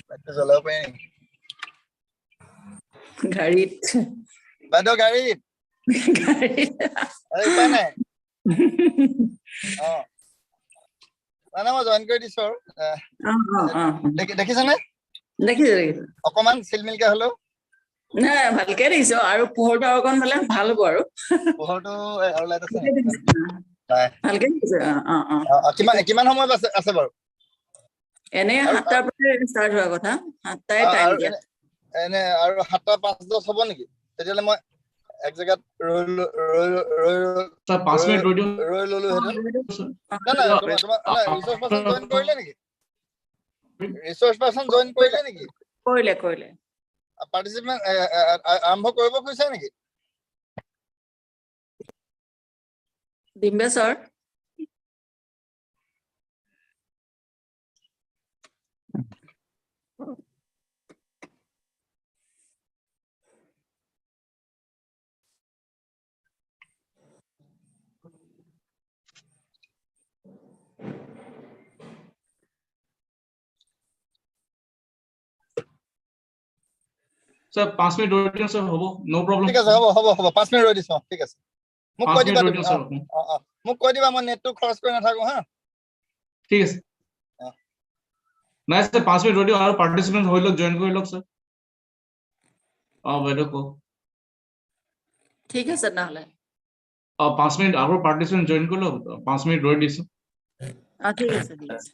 বাইকটো চলাব পাৰি নেকি? গাড়ীত বাইদেউ গাড়ীত উপায় নাই। মানে মই জইন কৰি দিছো আৰু দেখিছানে? দেখিছো অকমান চিলমিলকে হলেও নাই ভালকে দেখিছো আৰু পোহৰটো অকণ হলে ভাল হ'ব আৰু পোহৰটো আৰু লাইট আছে ভালকে দেখিছো কিমান সময় আছে বাৰু? এনে 7টাৰ পৰা ষ্টাৰ্ট হোৱা কথা 7টাই টাইম দিয়া এনে আৰু 7টা 5-10 হ'ব নেকি? তেতিয়াহ'লে মই এক জেগাত ৰৈ ললো হেঁতেন। নাই ৰিচোৰ্চ পাৰ্চন জইন কৰিলে নেকি? ৰিচোৰ্চ পাৰ্চন জইন কৰিলে নেকি? কৰিলে পাৰ্টিচিপেণ্ট আৰম্ভ কৰিব খুজিছে নেকি? Dimbeswar Sir, 5 minutes roi diyo sir, hobo, no problem. ঠিক আছে, হ'ব 5 মিনিট ৰৈ দিছো, ঠিক আছে। মোক কৈ দিবা তুমি, মোক কৈ দিবা, মই নেটটো খৰচ কৰি নাথাকো হা। ঠিক আছে। নাই sir, 5 মিনিট ৰৈ দিও আৰু পাৰ্টিচিপেন্ট হৈ লওক, জয়েন কৰি লওক sir। বাইদেউ কওক। ঠিক আছে নহলে 5 মিনিট আগৰ পাৰ্টিচিপেন্ট জয়েন কৰি লওক, 5 মিনিট ৰৈ দিছো। ঠিক আছে ঠিক আছে।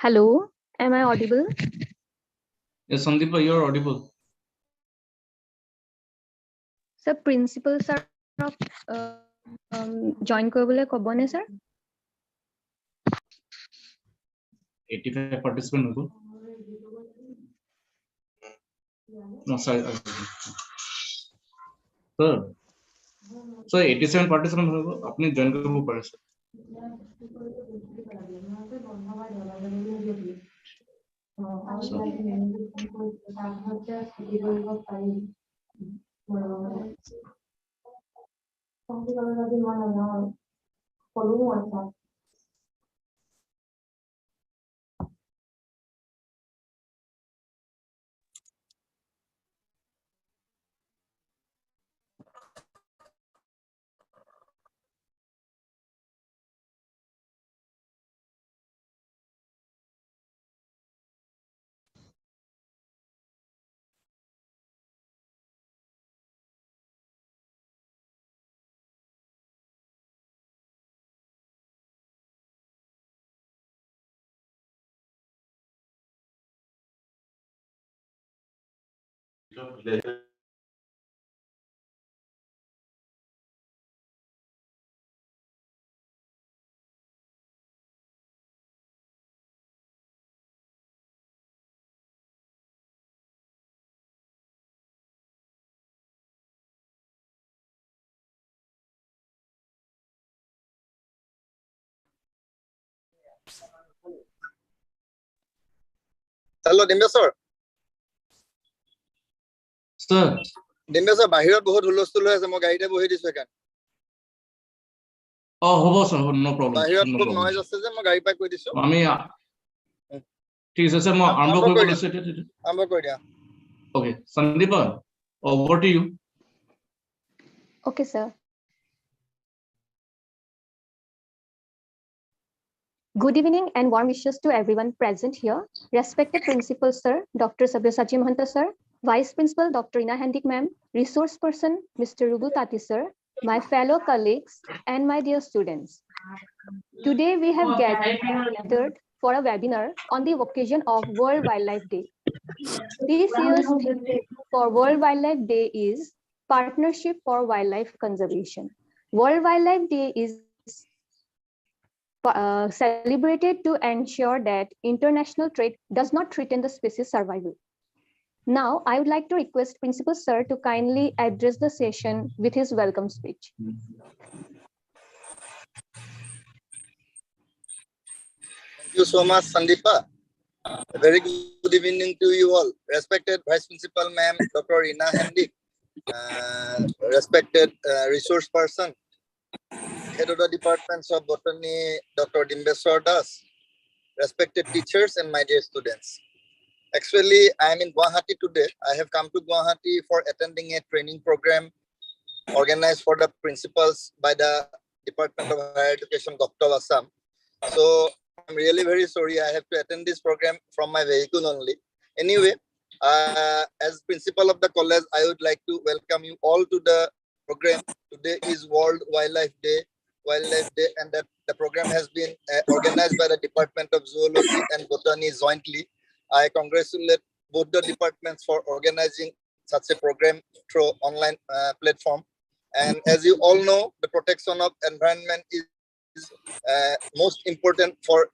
Hello, am I audible? Yes, Sandeepa, you're audible. Sir, principal sir join korbole kobone sir? 85 participant hobo. No, sorry. Sir. So 87 participant hobo. Apni join korbo pare sir. Hello, Dimbesor. Sir. Dimbesor, bahirot bahut hulostol hoy ase mo gaড়ীতে বহি দিছো এখান। Oh, hobo sir, no problem. bahirot No খুব problem. Noise আছে যে মই গাড়ী পাই কৈ দিছো। আমি ঠিক আছে স্যার, মই আৰম্ভ কৰিব লৈছো। আৰম্ভ কৰি দিয়া। Okay, Sandeepa, over to you. Okay, sir. Good evening and warm wishes to everyone present here. Respected Principal Sir, Dr. Sabyasachi Mahanta Sir, Vice Principal Dr. Ina Hendik Ma'am, Resource Person Mr. Rubu Tati Sir, my fellow colleagues and my dear students. Today we have gathered for a webinar on the occasion of World Wildlife Day. This year's theme for World Wildlife Day is Partnership for Wildlife Conservation. World Wildlife Day is celebrated to ensure that international trade does not threaten the species survival. Now, I would like to request Principal Sir to kindly address the session with his welcome speech. Thank you so much, Sandeepa. A very good evening to you all. Respected Vice Principal Ma'am, Dr. Ina Hendik, respected resource person, Head of the Departments of Botany, Dr. Dimbesor Das, respected teachers and my dear students. Actually, I am in Guwahati today. I have come to Guwahati for attending a training program organized for the principals by the Department of Higher Education, Goktaw, Assam. So I'm really very sorry I have to attend this program from my vehicle only. Anyway, as principal of the college, I would like to welcome you all to the program. Today is World Wildlife Day, and that the program has been organized by the Department of Zoology and Botany jointly. I congratulate both the departments for organizing such a program through online platform. And as you all know, the protection of environment is most important for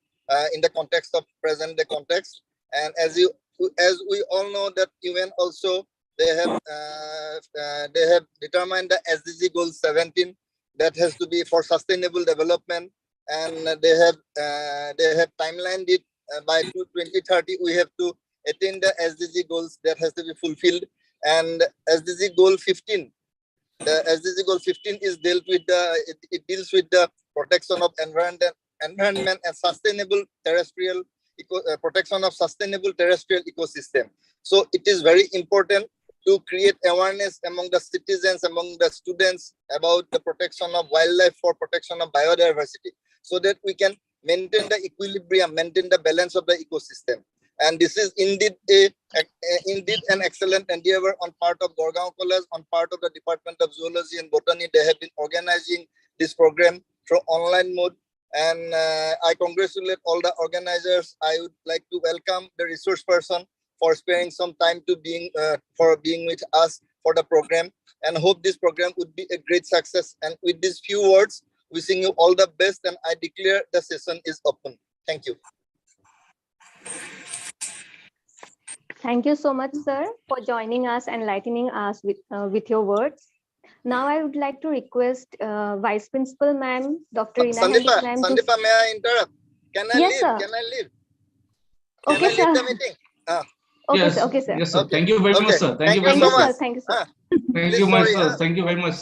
in the context of present day context. And as we all know that UN also they have determined the SDG goal 17 that has to be for sustainable development, and they have timelined it by 2030. We have to attain the SDG goals that has to be fulfilled, and SDG goal 15. The SDG goal 15 is dealt with it deals with the protection of environment and sustainable terrestrial protection of sustainable terrestrial ecosystem. So it is very important to create awareness among the citizens, among the students about the protection of wildlife for protection of biodiversity, so that we can maintain the equilibrium, maintain the balance of the ecosystem. And this is indeed an excellent endeavor on part of Gorgaon College, on part of the Department of Zoology and Botany. They have been organizing this program through online mode, And I congratulate all the organizers. I would like to welcome the resource person for sparing some time to being with us for the program, and hope this program would be a great success. And with these few words, wishing you all the best, and I declare the session is open. Thank you. Thank you so much, sir, for joining us and enlightening us with your words. Now I would like to request Vice Principal Ma'am, Dr. Ina Hendik Ma'am. Sandeepa, may I interrupt? Can I Yes, leave? sir. Can I leave? Can Okay, I leave sir. the meeting? Okay, Yes, sir. Okay, sir. yes, sir. Okay. Thank you very Okay. much, sir. Thank you very so much, much. sir. Thank you, sir. Thank Please, you much, sorry, sir. Thank you very much.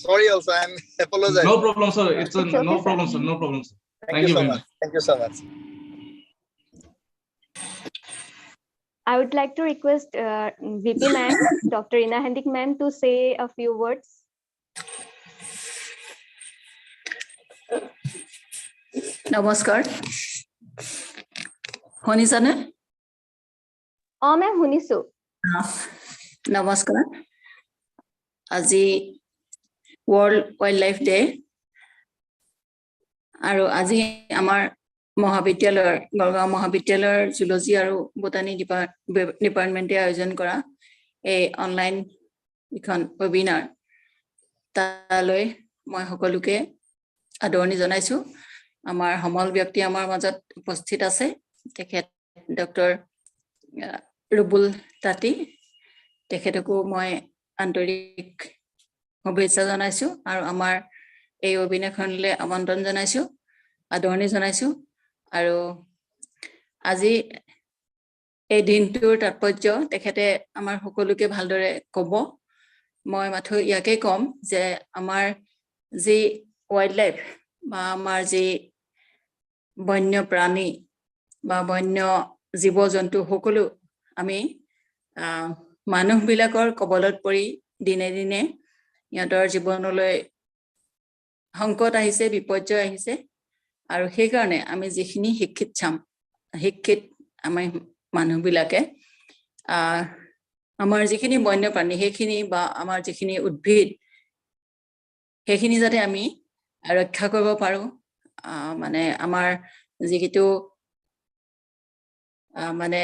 Sorry also, I'm apologize. No problem, sir. It's It's okay, no sir. problem, sir. No problem, sir. Thank you so very much. Thank you so much. I would like to request VP Ma'am, Dr. Ina Hendik Ma'am, to say a few words. নমস্কাৰ শুনিছানে Ma'am, শুনিছো। নমস্কাৰ আজি world wild life day আৰু আজি আমাৰ মহাবিদ্যালয়ৰ গড়গাঁও মহাবিদ্যালয়ৰ জুলজি আৰু বোটানী ডিপাৰ্টমেণ্টে আয়োজন কৰা এই অনলাইন এখন ৱেবিনাৰ তালৈ মই সকলোকে আদৰণি জনাইছো আমাৰ সমল ব্যক্তি আমাৰ মাজত উপস্থিত আছে তেখেত ডক্টৰ ৰুবুল তাঁতী তেখেতকো মই আন্তৰিক শুভেচ্ছা জনাইছো আৰু আমাৰ এই ৱেবিনাৰখনলৈ আমন্ত্ৰণ জনাইছো আদৰণি জনাইছো আৰু আজি এই দিনটোৰ তাৎপৰ্য তেখেতে আমাৰ সকলোকে ভালদৰে ক'ব মই মাথো ইয়াকে ক'ম যে আমাৰ যি ৱাইল্ড লাইফ বা আমাৰ যি বন্য প্ৰাণী বা বন্য জীৱ জন্তু সকলো আমি মানুহবিলাকৰ কবলত পৰি দিনে দিনে ইয়াতৰ জীৱনলৈ সংকট আহিছে বিপৰ্যয় আহিছে আৰু সেইকাৰণে আমি যিখিনি শিক্ষিত আমি মানুহবিলাকে আমাৰ যিখিনি বন্যপ্ৰাণী সেইখিনি বা আমাৰ যিখিনি উদ্ভিদ সেইখিনি যাতে আমি ৰক্ষা কৰিব পাৰো মানে আমাৰ যিটো মানে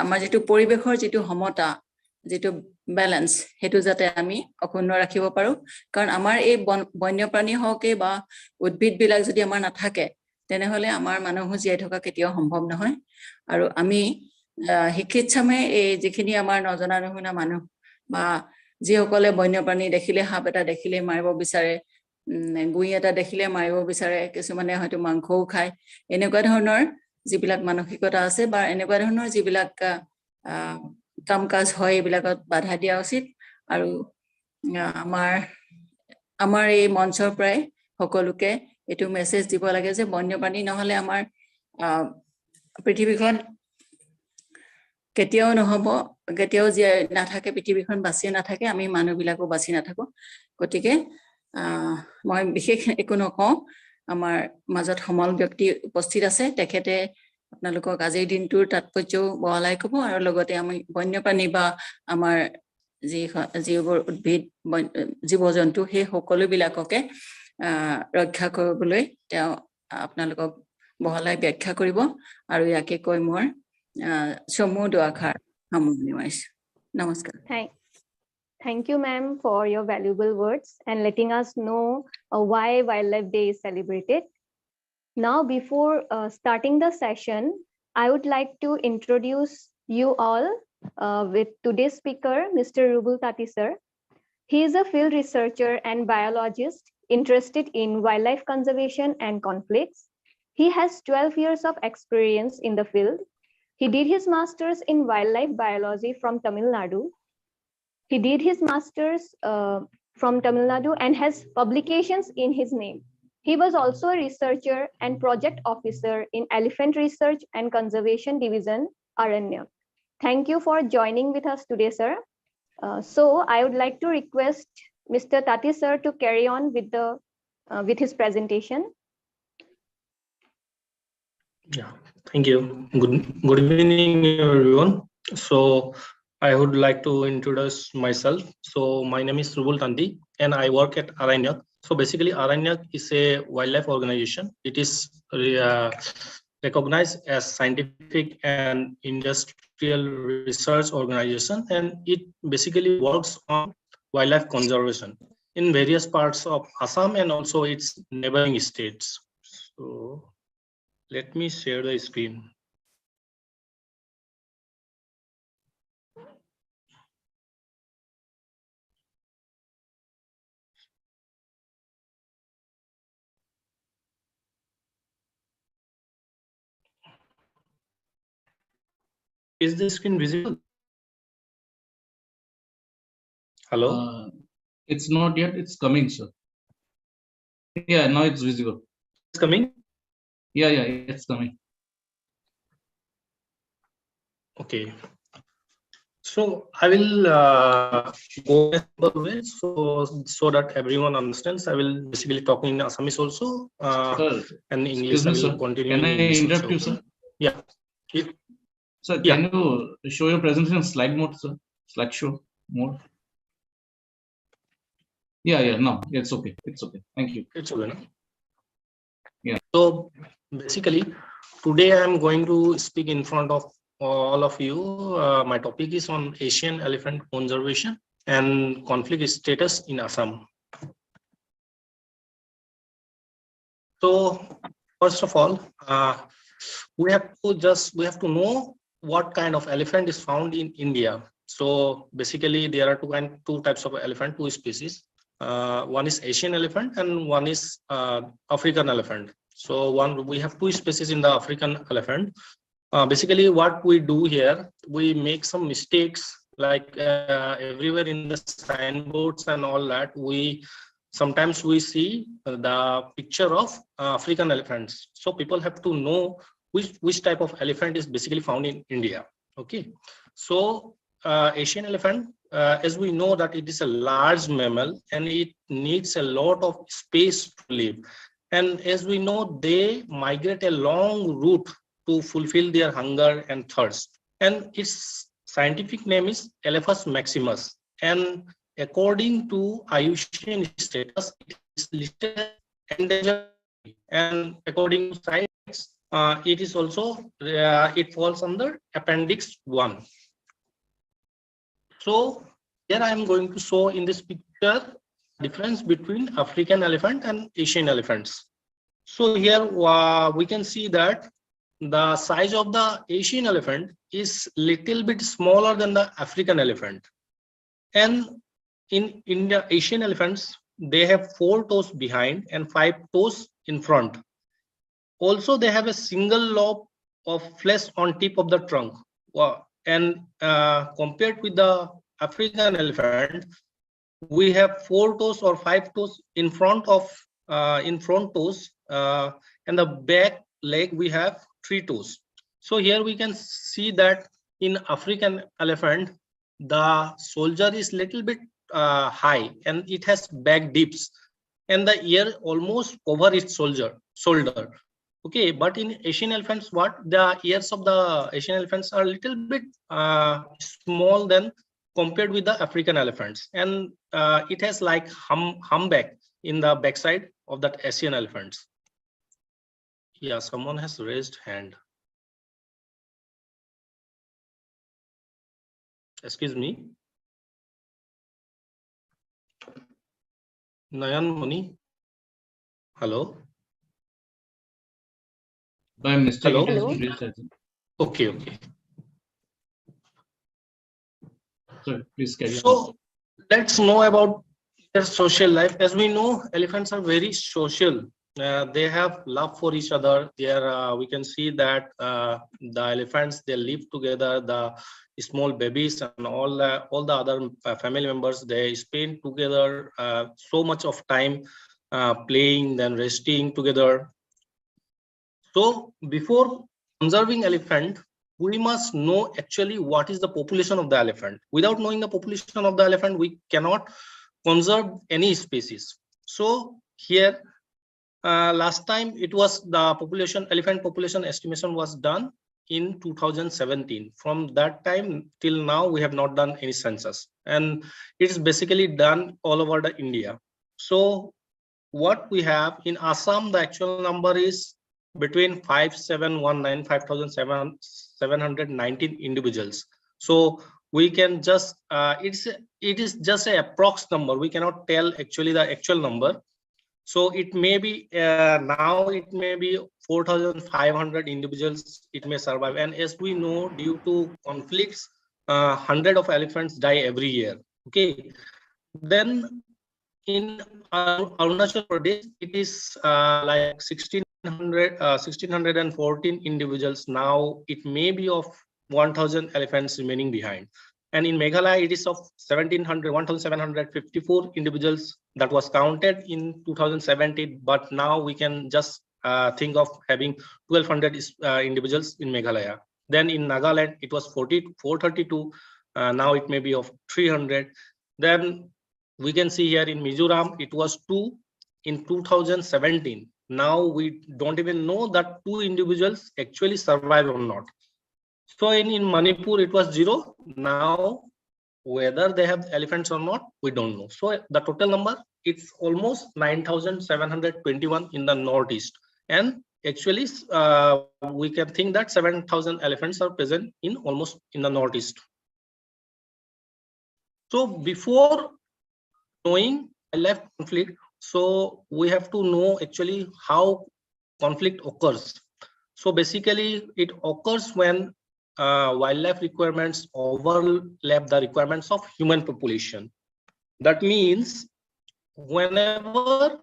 আমাৰ যিটো পৰিৱেশৰ যিটো সমতা যিটো বেলেন্স হেতু যাতে আমি অক্ষুণ্ণ ৰাখিব পাৰো কাৰণ আমাৰ এই বন্যপ্ৰাণী হওকে বা উদ্ভিদ বিলাক যদি আমাৰ নাথাকে তেনেহলে আমাৰ মানুহ জীয়াই থকা কেতিয়াও সম্ভৱ নহয় আৰু আমি শিক্ষিত চামে এই যিখিনি আমাৰ নজনা নুশুনা মানুহ বা যিসকলে বন্যপ্ৰাণী দেখিলে সাপ এটা দেখিলে মাৰিব বিচাৰে গুই এটা দেখিলে মাৰিব বিচাৰে কিছুমানে হয়তো মাংসও খায় এনেকুৱা ধৰণৰ যিবিলাক মানসিকতা আছে বা এনেকুৱা ধৰণৰ যিবিলাক কাম কাজ হয় এইবিলাকত বাধা দিয়া উচিত আৰু আমাৰ এই মঞ্চৰ পৰাই সকলোকে এইটো মেছেজ দিব লাগে যে বন্যপ্ৰাণী নহলে আমাৰ পৃথিৱীখন কেতিয়াও নহব কেতিয়াও জীয়াই নাথাকে পৃথিৱীখন বাছি নাথাকে আমি মানুহবিলাকো বাছি নাথাকো গতিকে মই বিশেষ একো নকওঁ আমাৰ মাজত সমল ব্যক্তি উপস্থিত আছে তেখেতে আপোনালোকক আজিৰ দিনটোৰ তাৎপৰ্যও বহলাই ক'ব আৰু লগতে আমি বন্যপ্ৰাণী বা আমাৰ যিবোৰ উদ্ভিদ জীৱ জন্তু সেই সকলোবিলাককে ৰক্ষা কৰিবলৈ তেওঁ আপোনালোকক বহলাই ব্যাখ্যা কৰিব আৰু ইয়াকে কৈ মোৰ চমু দুআষাৰ সামৰণি মাৰিছো নমস্কাৰ Thank you, ma'am, for your valuable words and letting us know why Wildlife Day is celebrated. Now, before starting the session, I would like to introduce you all with today's speaker, Mr. Rubul Tati, sir. He is a field researcher and biologist interested in wildlife conservation and conflicts. He has 12 years of experience in the field. He did his master's in wildlife biology from Tamil Nadu. He did his master's from Tamil Nadu and has publications in his name. He was also a researcher and project officer in Elephant Research and Conservation Division, Aranyak. Thank you for joining with us today, sir. So I would like to request Mr. Tati, sir, to carry on with his presentation. Yeah, thank you. Good evening, everyone. So I would like to introduce myself. So my name is Rubul Tandi and I work at Aranyak So basically, Aranyak is a wildlife organization. It is recognized as scientific and industrial research organization, and it basically works on wildlife conservation in various parts of Assam and also its neighboring states. So let me share the screen. Is the screen visible? Hello? It's not yet, it's coming, sir. Yeah, now it's visible. It's coming? Yeah, it's coming. Okay. So I will go in a simple way so that everyone understands. I will basically talk in Assamese also, Sir, and English. I excuse me, will sir. continue Can in I English interrupt also. you, sir? Yeah. Sir, Yeah. can you show your presentation slide mode, sir? Slideshow mode. Yeah, no, it's okay. It's okay. Thank you. It's okay. No? Yeah. So basically, today I am going to speak in front of all of you. My topic is on Asian elephant conservation and conflict status in Assam. So first of all, we have to know what kind of elephant is found in India. So basically, there are two types of elephant, two species. One is Asian elephant and one is African elephant. So we have two species in the African elephant. Basically, what we do here, we make some mistakes like everywhere in the signboards and all that. Sometimes we see the picture of African elephants. So people have to know which type of elephant is basically found in India. Okay, so Asian elephant, as we know that it is a large mammal and it needs a lot of space to live. And as we know, they migrate a long route to fulfill their hunger and thirst. And its scientific name is Elephas maximus. And according to IUCN status, it is listed as endangered. And according to science, it is also it falls under Appendix 1. So here I am going to show in this picture difference between African elephant and Asian elephants. So here we can see that the size of the Asian elephant is little bit smaller than the African elephant. And in India, Asian elephants, they have 4 toes behind and 5 toes in front. Also, they have a single lobe of flesh on tip of the trunk. And compared with the African elephant, we have 4 toes or 5 toes in front toes, and the back leg we have 3 toes. So here we can see that in African elephant, the shoulder is little bit high and it has back dips, and the ear almost cover its shoulder. Okay, but in Asian elephants, the ears of the Asian elephants are a little bit small than compared with the African elephants, and it has like humpback in the backside of that Asian elephants. Yeah, someone has raised hand. Excuse me. Nayan Muni. Hello. By mistake. Hello. Okay. Sorry, please carry on. So let's know about their social life. As we know, elephants are very social. They have love for each other. We can see that the elephants, they live together. The small babies and all the other family members, they spend together so much of time playing, then resting together. So before conserving elephant, we must know actually what is the population of the elephant. Without knowing the population of the elephant, we cannot conserve any species. So here, last time it was the elephant population estimation was done in 2017. From that time till now, we have not done any census, and it is basically done all over the India. So what we have in Assam, the actual number is between 5,719 individuals. So we can just it is just a approx number. We cannot tell actually the actual number. So it may be now it may be 4,500 individuals it may survive. And as we know, due to conflicts, 100 of elephants die every year. Okay, then in Arunachal Pradesh, it is like 1,614 individuals. Now it may be of 1,000 elephants remaining behind. And in Meghalaya, it is of 1,754 individuals that was counted in 2017. But now we can just think of having 1,200 individuals in Meghalaya. Then in Nagaland, it was 432. Now it may be of 300. Then we can see here in Mizoram, it was 2 in 2017. Now we don't even know that 2 individuals actually survive or not. So in Manipur, it was 0. Now, whether they have elephants or not, we don't know. So the total number, it's almost 9,721 in the Northeast. And actually, we can think that 7,000 elephants are present in almost in the Northeast. So before knowing wildlife conflict, so we have to know actually how conflict occurs. So basically, it occurs when wildlife requirements overlap the requirements of human population. That means whenever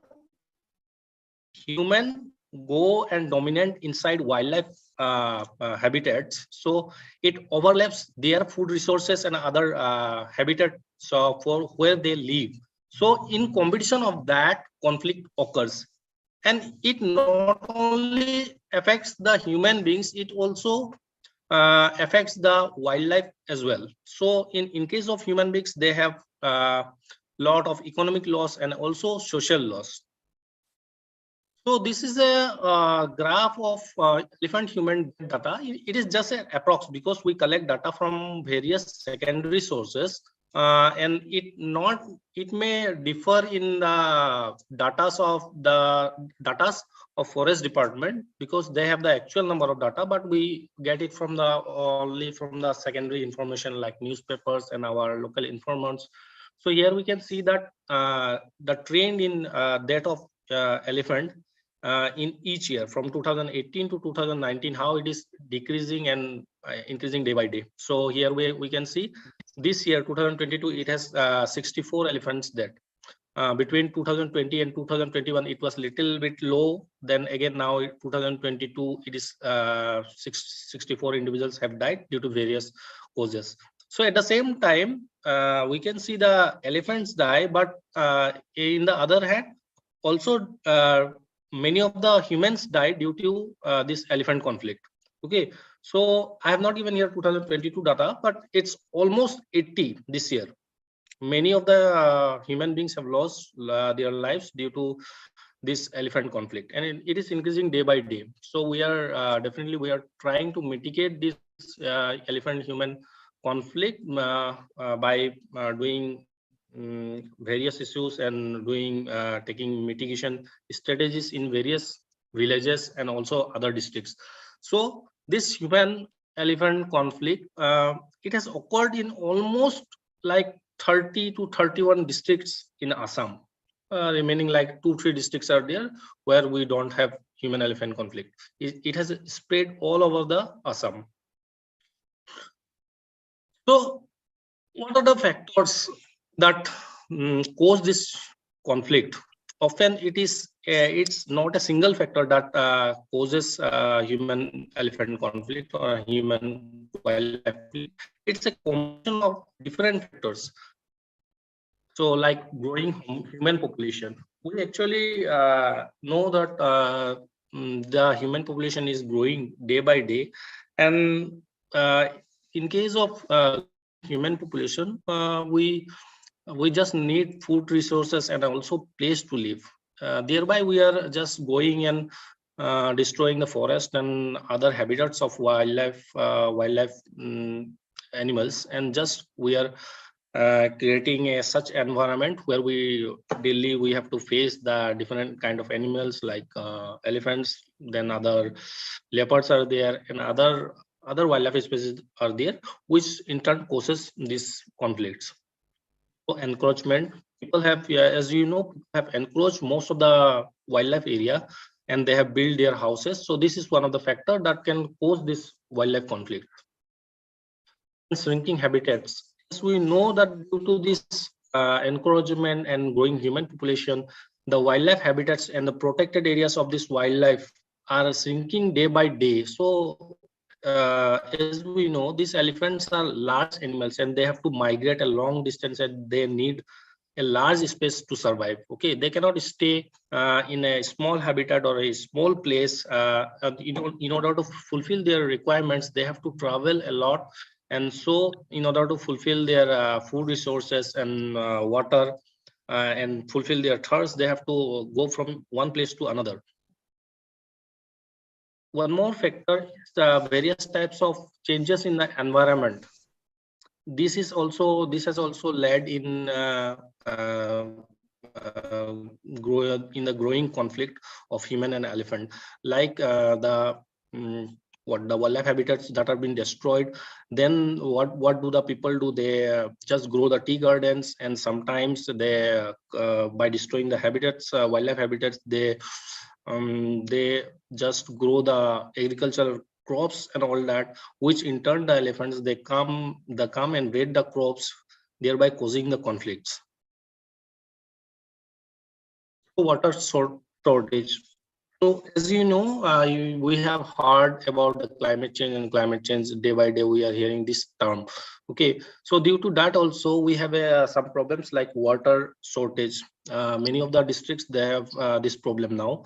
human go and dominate inside wildlife habitats, so it overlaps their food resources and other habitats for where they live. So in competition of that, conflict occurs. And it not only affects the human beings, it also affects the wildlife as well. So in case of human beings, they have lot of economic loss and also social loss. So this is a graph of elephant human data. It is just an approx because we collect data from various secondary sources, and it may differ in the datas of Forest Department because they have the actual number of data, but we get it from only from the secondary information like newspapers and our local informants. So here we can see that the trend in death of elephant in each year from 2018 to 2019, how it is decreasing and increasing day by day. So here we can see this year 2022 it has 64 elephants dead. Between 2020 and 2021 it was little bit low, then again now 2022 it is 64 individuals have died due to various causes. So at the same time we can see the elephants die, but in the other hand also many of the humans died due to this elephant conflict. Okay, so I have not even here 2022 data, but it's almost 80 this year. Many of the human beings have lost their lives due to this elephant conflict, and it is increasing day by day. So we are definitely we are trying to mitigate this elephant human conflict by doing various issues and doing taking mitigation strategies in various villages and also other districts. So this human elephant conflict it has occurred in almost like 30 to 31 districts in Assam. Remaining like 2-3 districts are there where we don't have human elephant conflict. It has spread all over the Assam. So what are the factors that cause this conflict? Often it's not a single factor that causes human elephant conflict or human wildlife conflict. It's a combination of different factors. So like growing human population, we actually know that the human population is growing day by day, and in case of human population, we just need food resources and also place to live. Thereby we are just going and destroying the forest and other habitats of wildlife animals, and just we are creating a such environment where we daily have to face the different kind of animals like elephants, then other leopards are there, and other wildlife species are there, which in turn causes these conflicts. So encroachment, people have, as you know, have encroached most of the wildlife area, and they have built their houses. So this is one of the factors that can cause this wildlife conflict. Shrinking habitats. As we know that due to this encroachment and growing human population, the wildlife habitats and the protected areas of this wildlife are shrinking day by day. So as we know, these elephants are large animals and they have to migrate a long distance, and they need a large space to survive. Okay, they cannot stay in a small habitat or a small place. In order to fulfill their requirements, they have to travel a lot. And so in order to fulfill their food resources and water and fulfill their thirst, they have to go from one place to another. One more factor is various types of changes in the environment. This has also led in the growing conflict of human and elephant, like the wildlife habitats that are being destroyed. Then what do the people do? They just grow the tea gardens, and sometimes they by destroying the habitats, wildlife habitats, they just grow the agricultural crops and all that, which in turn the elephants, they come and raid the crops, thereby causing the conflicts. Water shortage. So as you know, we have heard about the climate change, and climate change day by day we are hearing this term. Okay, so due to that also we have some problems like water shortage. Many of the districts, they have this problem now.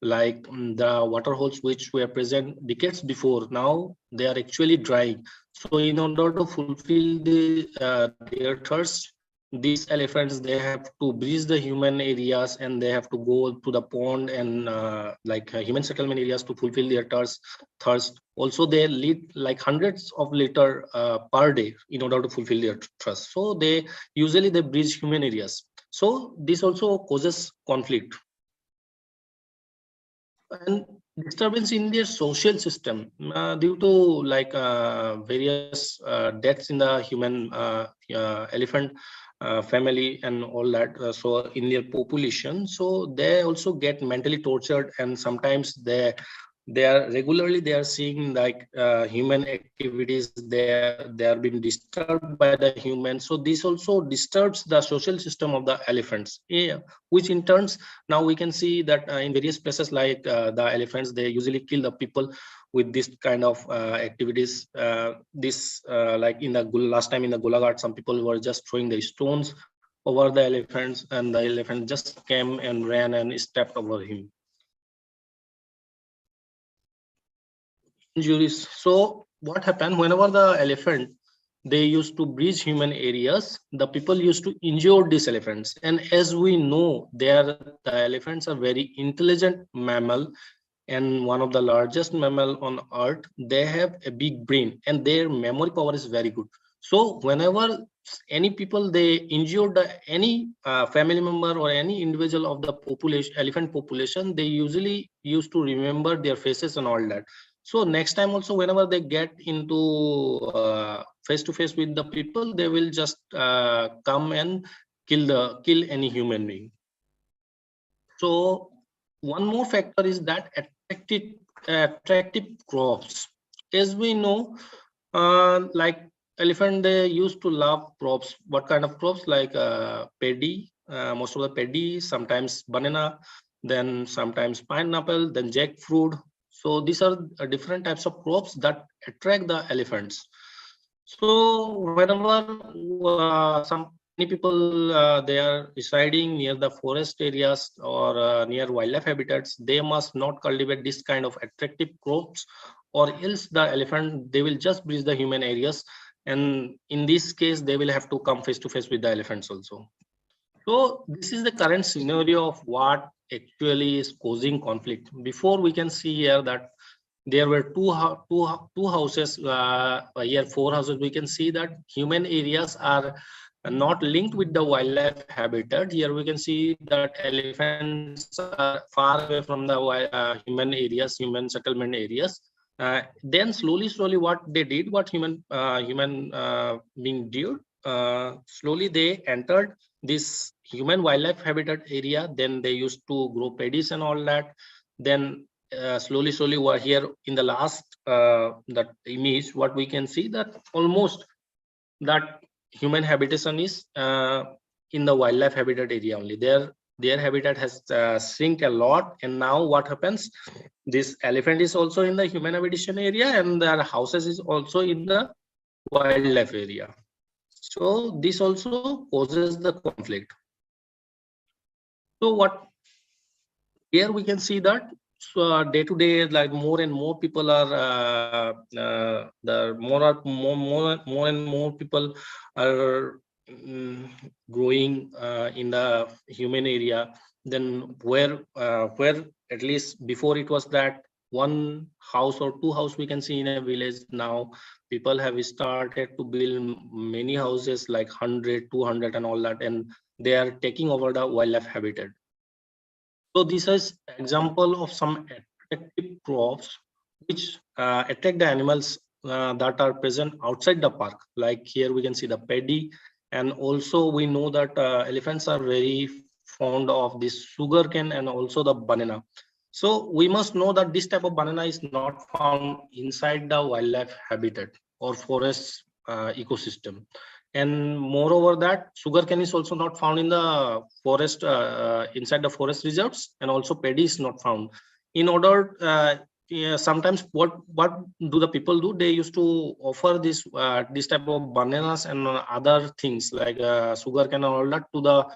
Like the water holes which were present decades before, now they are actually drying. So in order to fulfill their thirst, these elephants, they have to breach the human areas, and they have to go to the pond and human settlement areas to fulfill their thirst. Also, they lead like hundreds of liters per day in order to fulfill their thirst. So they usually breach human areas. So this also causes conflict and disturbance in their social system due to various deaths in the human elephant family and all that. So in their population, so they also get mentally tortured, and sometimes they are seeing like human activities. They are being disturbed by the humans. So this also disturbs the social system of the elephants, which in turns, now we can see that in various places like the elephants, they usually kill the people with this kind of activities. Like in the last time in the Golaghat, some people were just throwing the stones over the elephants, and the elephant just came and ran and stepped over him. Injuries. So what happened, whenever the elephant, they used to breach human areas, the people used to injure these elephants. And as we know, the elephants are very intelligent mammal, and one of the largest mammal on earth. They have a big brain, and their memory power is very good. So whenever any people, they injured any family member or any individual of the population, elephant population, they usually used to remember their faces and all that. So next time also, whenever they get into face to face with the people, they will just come and kill any human being. So one more factor is that attractive crops. As we know, like elephant, they used to love crops. What kind of crops? Like paddy, most of the paddy, sometimes banana, then sometimes pineapple, then jackfruit. So these are different types of crops that attract the elephants. So whenever many people they are residing near the forest areas or near wildlife habitats, they must not cultivate this kind of attractive crops, or else the elephant, they will just breach the human areas, and in this case they will have to come face to face with the elephants also. So this is the current scenario of what actually is causing conflict. Before, we can see here that there were two houses, here 4 houses. We can see that human areas are not linked with the wildlife habitat. Here we can see that elephants are far away from the human areas, human settlement areas. Then slowly, what they did, what human being did, slowly they entered this human wildlife habitat area. Then they used to grow paddies and all that. Then slowly, we're here in the last that image. What we can see that almost that human habitation is in the wildlife habitat area only. Their habitat has shrunk a lot, and now what happens, this elephant is also in the human habitation area and their houses is also in the wildlife area. So this also causes the conflict. So what here we can see that day to day, like more and more people are more and more people are growing in the human area. Then where at least before it was that one house or two house we can see in a village, now people have started to build many houses like 100, 200 and all that, and they are taking over the wildlife habitat. So this is example of some attractive crops which attract the animals that are present outside the park. Like here we can see the paddy, and also we know that elephants are very fond of this sugarcane and also the banana. So we must know that this type of banana is not found inside the wildlife habitat or forest ecosystem. And moreover that sugarcane is also not found in the forest, inside the forest reserves, and also paddy is not found. In order, sometimes what do the people do? They used to offer this type of bananas and other things like sugarcane and all that to the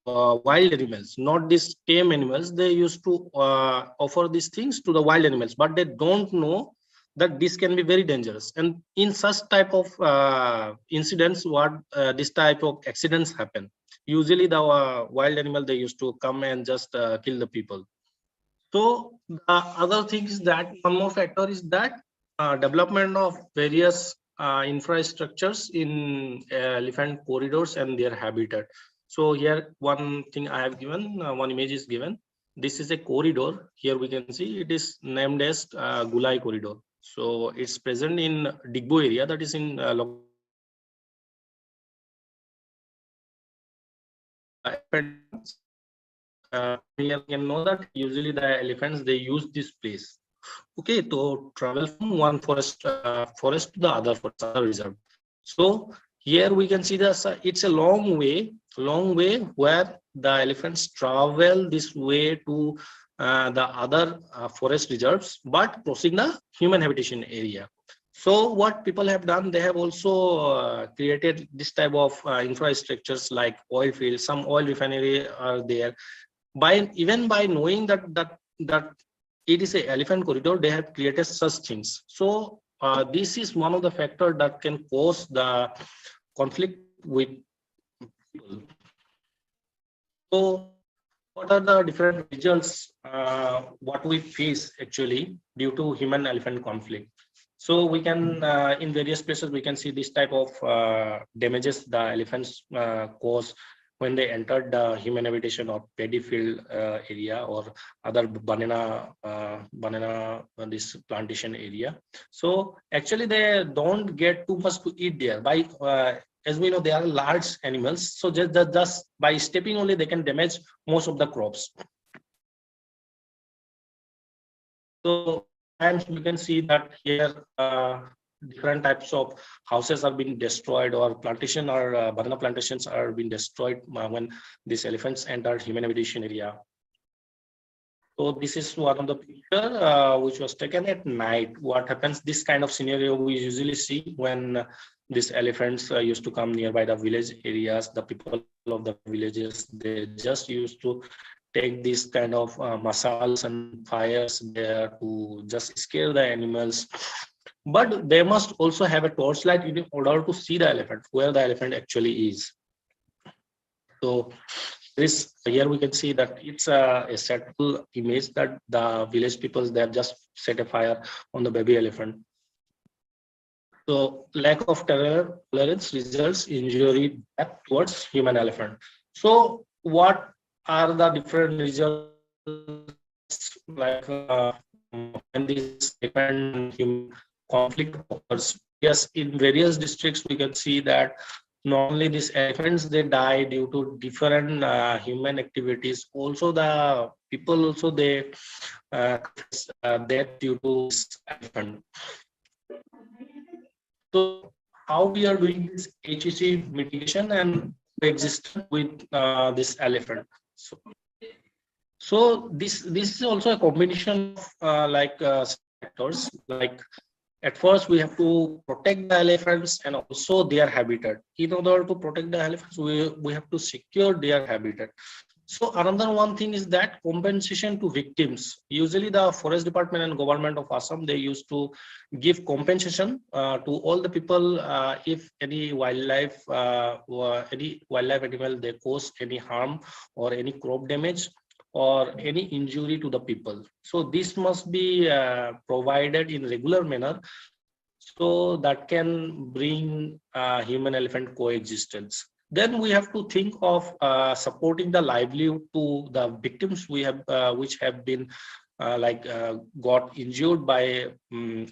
wild animals, not these tame animals. They used to offer these things to the wild animals, but they don't know that this can be very dangerous. And in such type of incidents, what this type of accidents happen, usually the wild animal, they used to come and just kill the people. So the other thing is that one more factor is that development of various infrastructures in elephant corridors and their habitat. So here one thing I have given, one image is given. This is a corridor. Here we can see it is named as Gulai corridor. So it's present in Digbo area, that is in you can know that usually the elephants, they use this place, okay, to travel from one forest to the other forest, other reserve. So here we can see that it's a long way where the elephants travel this way to the other forest reserves, but crossing the human habitation area. So what people have done, they have also created this type of infrastructures like oil fields, some oil refinery are there. Even by knowing that it is an elephant corridor, they have created such things. So this is one of the factors that can cause the conflict with people. So what are the different results what we face actually due to human elephant conflict? So we can in various places we can see this type of damages the elephants cause when they entered the human habitation or paddy field area or other banana this plantation area. So actually they don't get too much to eat there. By as we know, they are large animals, so just by stepping only they can damage most of the crops. So times we can see that here different types of houses are being destroyed, or plantation or banana plantations are being destroyed when these elephants enter human habitation area. So this is one of the picture which was taken at night. What happens, this kind of scenario we usually see when these elephants used to come nearby the village areas. The people of the villages, they just used to take this kind of masalas and fires there to just scare the animals. But they must also have a torchlight in order to see the elephant, where the elephant actually is. So this here we can see that it's a subtle image that the village people, they have just set a fire on the baby elephant. So lack of tolerance results injury death towards human elephant. So what are the different results like when this elephant and human conflict occurs? Yes, in various districts we can see that not only these elephants they die due to different human activities. Also the people also they death due to this elephant. So how we are doing this HEC mitigation and coexistence with this elephant. So this is also a combination of factors. Like at first we have to protect the elephants and also their habitat. In order to protect the elephants, we have to secure their habitat. So another one thing is that compensation to victims. Usually the forest department and government of Assam, they used to give compensation to all the people if any wildlife animal they cause any harm or any crop damage or any injury to the people. So this must be provided in regular manner, so that can bring human elephant coexistence. Then we have to think of supporting the livelihood to the victims we have which have been got injured by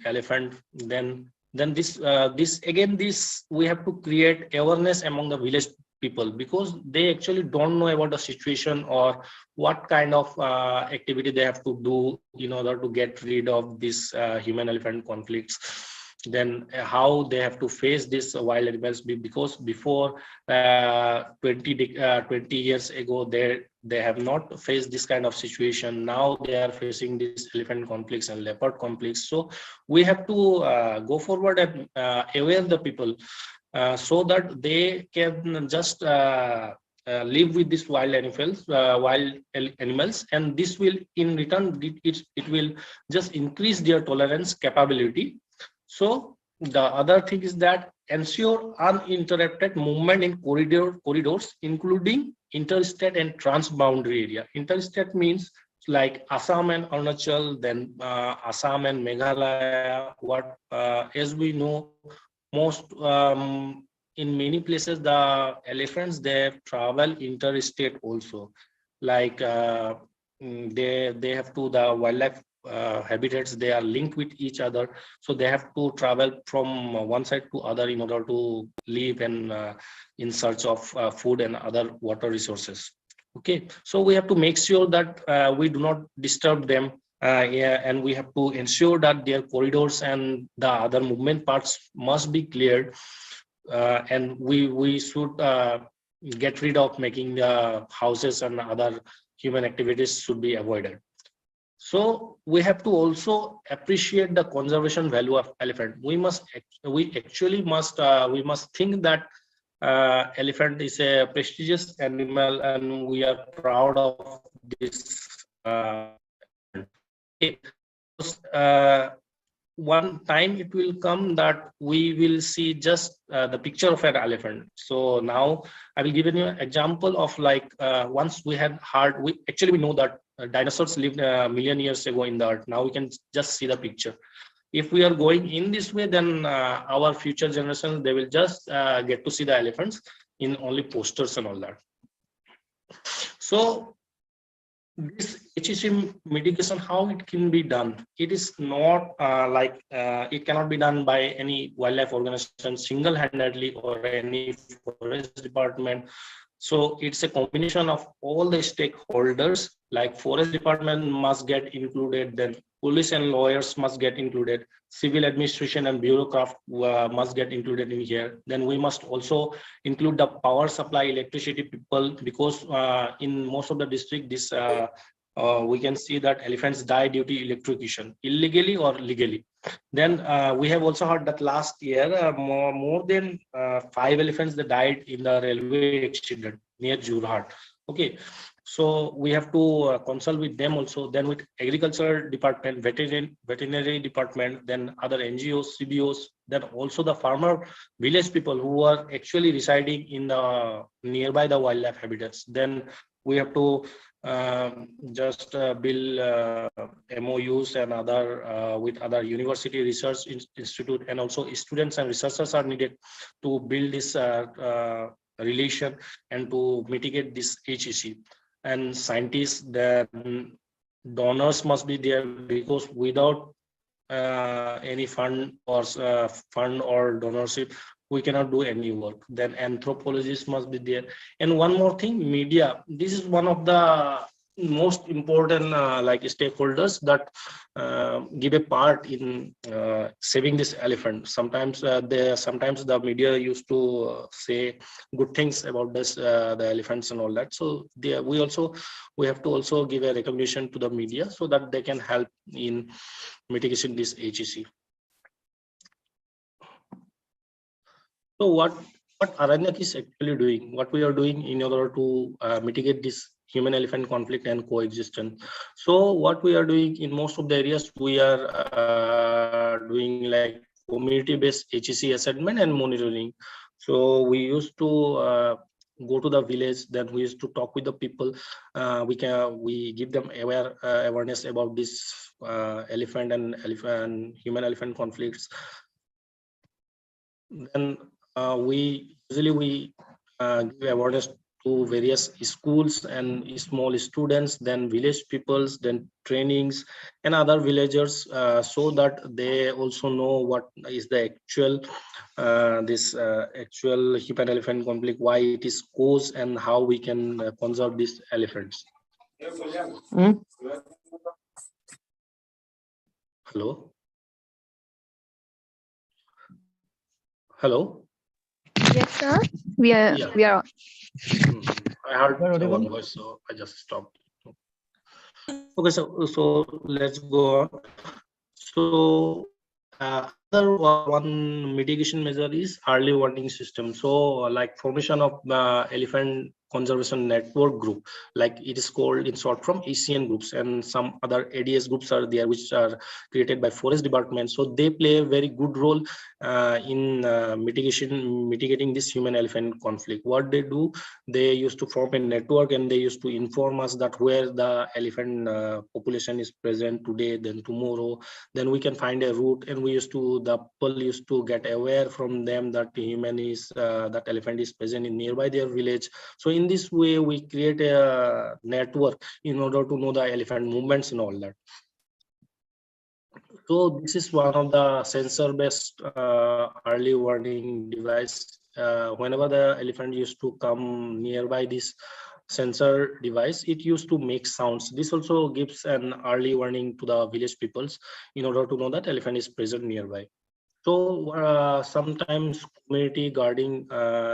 elephant. Then this we have to create awareness among the village people, because they actually don't know about the situation or what kind of activity they have to do in order to get rid of this human elephant conflicts. Then how they have to face this wild animals, because before 20 years ago they have not faced this kind of situation. Now they are facing these elephant conflicts and leopard conflicts. So we have to go forward and aware the people so that they can just live with these wild animals, and this will in return it will just increase their tolerance capability. So the other thing is that ensure uninterrupted movement in corridors, including interstate and transboundary area. Interstate means like Assam and Arunachal, then Assam and Meghalaya. As we know, most in many places the elephants they travel interstate also. Like they have to the wildlife habitats, they are linked with each other, so they have to travel from one side to other in order to live and in search of food and other water resources. Okay, so we have to make sure that we do not disturb them, and we have to ensure that their corridors and the other movement parts must be cleared, and we should get rid of making the houses and other human activities should be avoided. So we have to also appreciate the conservation value of elephant. We must think that elephant is a prestigious animal and we are proud of this. One time it will come that we will see just the picture of an elephant. So now I will give you an example of like once we had heard, we know that dinosaurs lived a million years ago in the earth. Now we can just see the picture. If we are going in this way, then our future generations, they will just get to see the elephants in only posters and all that. So this HEC mitigation, how it can be done? It is not it cannot be done by any wildlife organization single-handedly or any forest department. So it's a combination of all the stakeholders, like forest department must get included, then police and lawyers must get included, civil administration and bureaucrat must get included in here. Then we must also include the power supply, electricity people, because in most of the district, this we can see that elephants die due to electrocution, illegally or legally. Then we have also heard that last year more than 5 elephants that died in the railway accident near Jorhat. Okay, so we have to consult with them also. Then with agriculture department, veterinary department, then other NGOs, CBOs, then also the farmer village people who are actually residing in the nearby the wildlife habitats. Then we have to just build MOUs and other with other university research institute, and also students and researchers are needed to build this relation and to mitigate this HEC. And scientists, then donors must be there, because without any fund or donorship, we cannot do any work. Then anthropologists must be there. And one more thing, media. This is one of the most important like stakeholders that give a part in saving this elephant. Sometimes the media used to say good things about this the elephants and all that. So we have to also give a recognition to the media so that they can help in mitigation this HEC. So what Aranyak is actually doing, what we are doing in order to mitigate this human-elephant conflict and coexistence. So what we are doing in most of the areas, we are doing like community-based HEC assessment and monitoring. So we used to go to the village, then we used to talk with the people. We give them awareness about this elephant and human-elephant conflicts. Then we usually give awareness to various schools and small students, then village peoples, then trainings and other villagers, so that they also know what is the actual actual human-elephant conflict, why it is caused, and how we can conserve these elephants. Hello. Hello. Yes, sir. We are. Yeah. We are. I heard one voice, so I just stopped. Okay, so let's go on. So other one mitigation measure is early warning system. So like formation of elephant conservation network group, like it is called in short from ASEAN groups, and some other ADS groups are there which are created by forest department. So they play a very good role in mitigating this human-elephant conflict. What they do, they used to form a network and they used to inform us that where the elephant population is present today, then tomorrow, then we can find a route, and the people used to get aware from them that that elephant is present in nearby their village. So in this way, we create a network in order to know the elephant movements and all that. So this is one of the sensor-based early warning device. Whenever the elephant used to come nearby this sensor device, it used to make sounds. This also gives an early warning to the village peoples in order to know that elephant is present nearby. So sometimes community guarding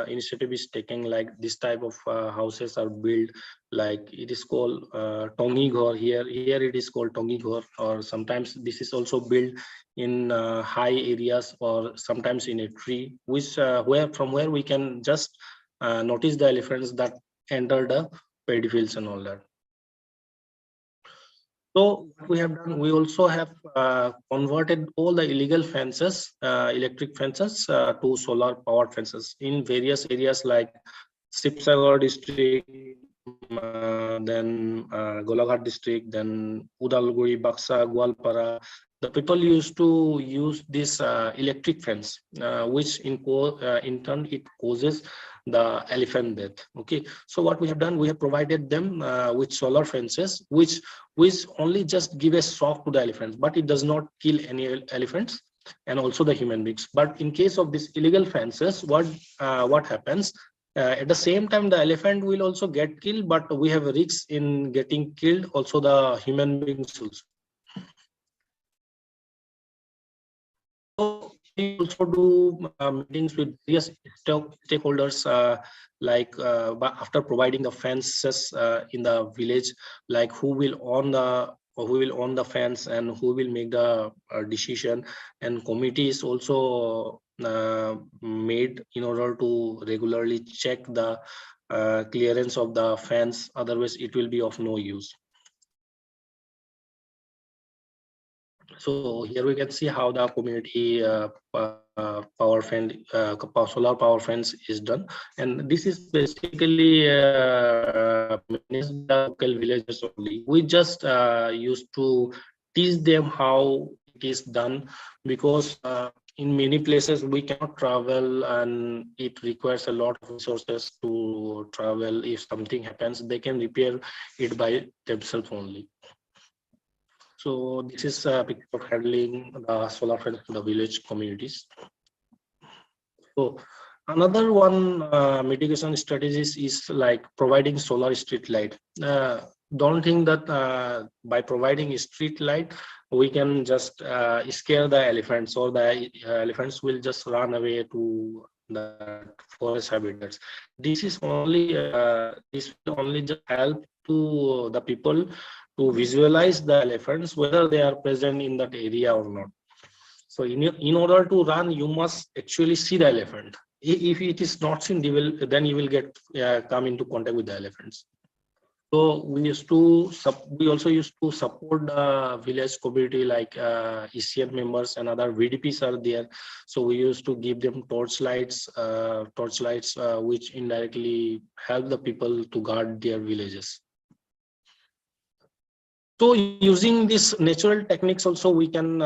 initiative is taken, like this type of houses are built, like it is called Tongi Ghor. Here it is called Tongi Ghor, or sometimes this is also built in high areas, or sometimes in a tree, which from where we can just notice the elephants that enter the paddy fields and all that. So we have done, we also have converted all the illegal fences, electric fences to solar powered fences in various areas like Sibsagar district, then Golaghat district, then Udalguri, Baksa, Gwalpara. The people used to use this electric fence, which in turn it causes the elephant death. Okay, so what we have done, we have provided them with solar fences, which only just give a shock to the elephants, but it does not kill any elephants and also the human beings. But in case of these illegal fences, what happens? At the same time, the elephant will also get killed, but we have a risk in getting killed also the human beings also. So we also do meetings with various stakeholders, like after providing the fences in the village, like who will own the fence and who will make the decision, and committee is also made in order to regularly check the clearance of the fence, otherwise it will be of no use. So here we can see how the community solar power fence is done, and this is basically managed by the local villagers only. We just used to teach them how it is done, because in many places we cannot travel and it requires a lot of resources to travel. If something happens, they can repair it by themselves only. So this is a picture of handling the solar fence to the village communities. So another one mitigation strategies is like providing solar street light. Don't think that by providing a street light we can just scare the elephants, or the elephants will just run away to the forest habitats. This is only this will only just help to the people to visualize the elephants, whether they are present in that area or not. So in order to run, you must actually see the elephant. If it is not seen, then you will get come into contact with the elephants. So we also used to support the village community, like ECN members and other VDPs are there. So we used to give them torchlights, which indirectly help the people to guard their villages. So using these natural techniques also, we can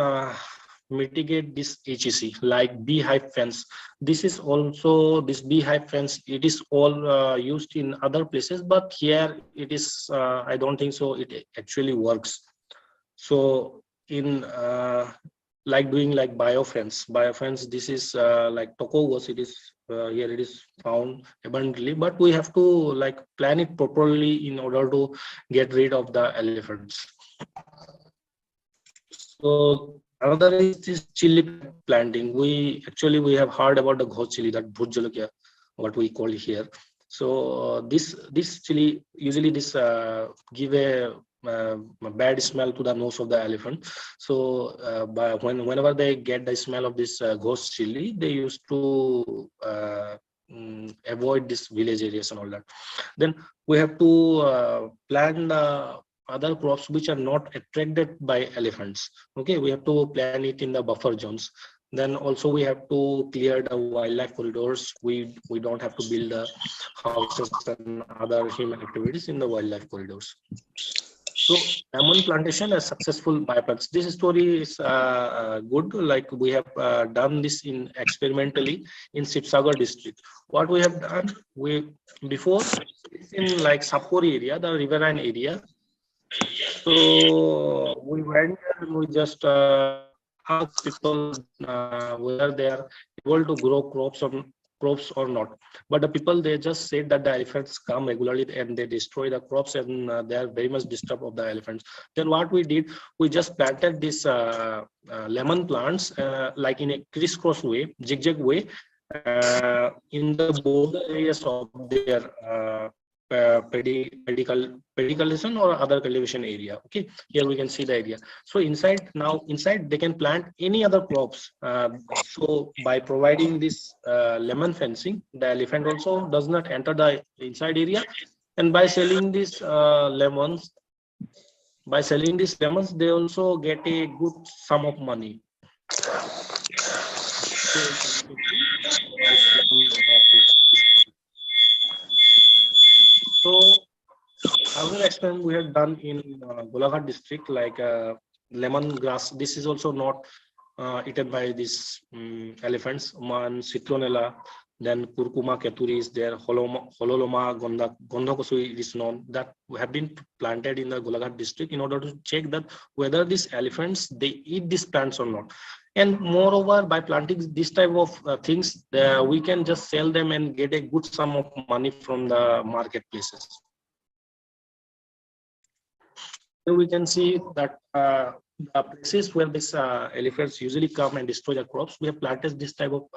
mitigate this HEC, like beehive fence. This beehive fence, it is all used in other places, but here it is, I don't think so it actually works. So in doing biofence, this is like tokogos, it is here it is found abundantly, but we have to like plan it properly in order to get rid of the elephants. So another is this chili planting. We have heard about the ghost chili, that bhut jalakia, what we call here. So this chili usually give a bad smell to the nose of the elephant. So whenever they get the smell of this ghost chili, they used to avoid this village areas and all that. Then we have to plant other crops which are not attracted by elephants. Okay, we have to plan it in the buffer zones. Then also we have to clear the wildlife corridors. We don't have to build the houses and other human activities in the wildlife corridors. So almond plantation as successful bioplants. This story is good. Like we have done this experimentally in Sibsagar district. What we have done, before it's in like Sapori area, the riverine area. So we went and we just asked people whether they are able to grow crops or not. But the people, they just said that the elephants come regularly and they destroy the crops, and they are very much disturbed of the elephants. Then what we did, we just planted this lemon plants like in a crisscross way, zigzag way, in the border areas of their pediculation or other cultivation area. Okay, here we can see the area. So inside they can plant any other crops. So by providing this lemon fencing, the elephant also does not enter the inside area, and by selling these lemons, they also get a good sum of money. So another experiment we have done in Golaghat district, like lemongrass. This is also not eaten by these elephants. Man citronella, then curcuma keturi is there, hololoma gondokosui is known, that have been planted in the Golaghat district in order to check that whether these elephants, they eat these plants or not. And moreover, by planting this type of things, we can just sell them and get a good sum of money from the marketplaces. So we can see that the places where these elephants usually come and destroy the crops, we have planted this type of,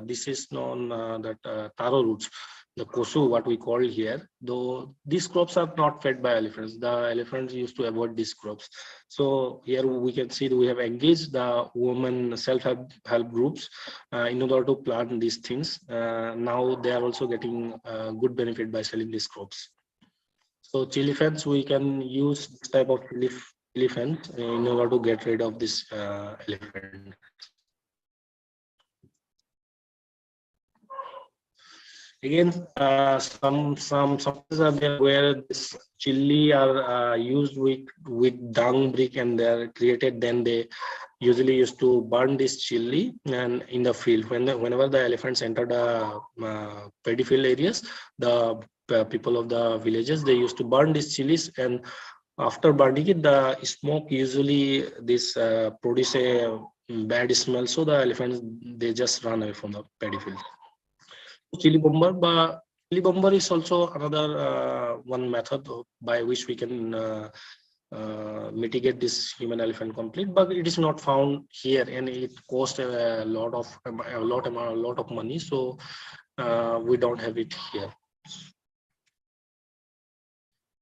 this is known that taro roots, the kosu, what we call here. Though these crops are not fed by elephants, the elephants used to avoid these crops. So here we can see that we have engaged the women self-help groups in order to plant these things. Now they are also getting good benefit by selling these crops. So chili fence, we can use this type of elephants in order to get rid of this elephant. Again, some places are there where this chili are used with dung brick, and they're created. Then they usually used to burn this chili and in the field. Whenever the elephants enter the paddy field areas, the people of the villages, they used to burn these chilies, and after burning it, the smoke usually this produce a bad smell. So the elephants, they just run away from the paddy field. Chili bomber, but chili bomber is also another one method by which we can mitigate this human elephant conflict, but it is not found here, and it costs a lot of money, so we don't have it here.